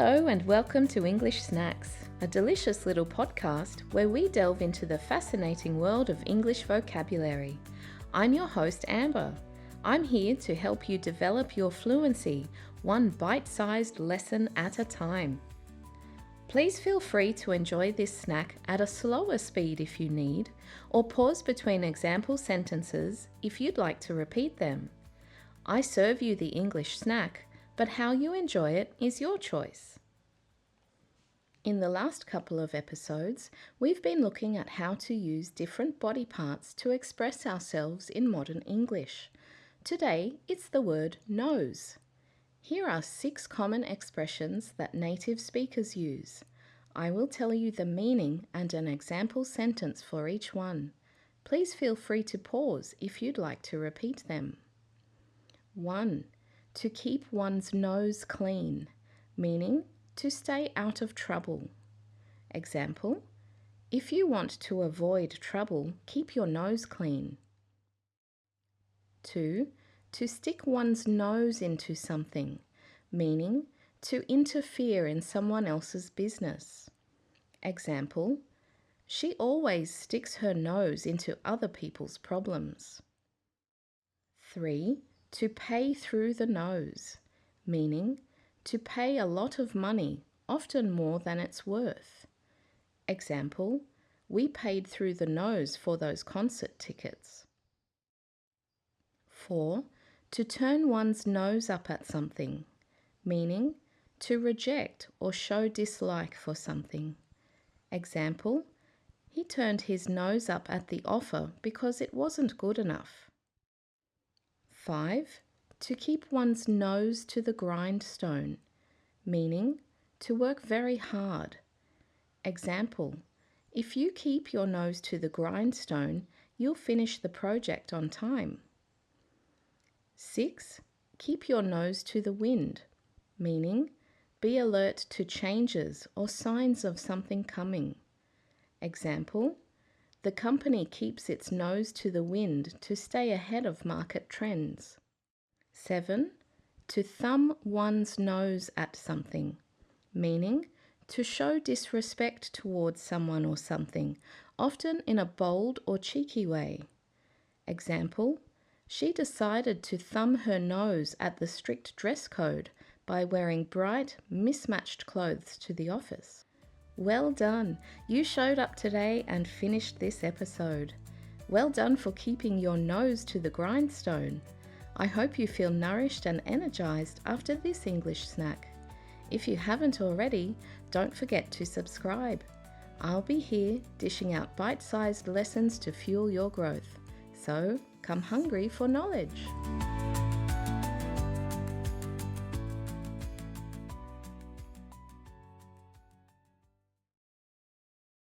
Hello and welcome to English Snacks, a delicious little podcast where we delve into the fascinating world of English vocabulary. I'm your host, Amber. I'm here to help you develop your fluency, one bite-sized lesson at a time. Please feel free to enjoy this snack at a slower speed if you need, or pause between example sentences if you'd like to repeat them. I serve you the English snack, but how you enjoy it is your choice. In the last couple of episodes, we've been looking at how to use different body parts to express ourselves in modern English. Today, it's the word nose. Here are 6 common expressions that native speakers use. I will tell you the meaning and an example sentence for each one. Please feel free to pause if you'd like to repeat them. 1. To keep one's nose clean, meaning to stay out of trouble. Example: if you want to avoid trouble, keep your nose clean. 2. To stick one's nose into something, meaning to interfere in someone else's business. Example: she always sticks her nose into other people's problems. 3. To pay through the nose, meaning to pay a lot of money, often more than it's worth. Example: we paid through the nose for those concert tickets. 4. To turn one's nose up at something, meaning to reject or show dislike for something. Example: he turned his nose up at the offer because it wasn't good enough. 5. To keep one's nose to the grindstone, meaning to work very hard. Example: if you keep your nose to the grindstone, you'll finish the project on time. 6. Keep your nose to the wind, meaning be alert to changes or signs of something coming. Example: the company keeps its nose to the wind to stay ahead of market trends. 7. To thumb one's nose at something, meaning to show disrespect towards someone or something, often in a bold or cheeky way. Example: she decided to thumb her nose at the strict dress code by wearing bright, mismatched clothes to the office. Well done! You showed up today and finished this episode. Well done for keeping your nose to the grindstone. I hope you feel nourished and energized after this English snack. If you haven't already, don't forget to subscribe. I'll be here dishing out bite-sized lessons to fuel your growth. So, come hungry for knowledge.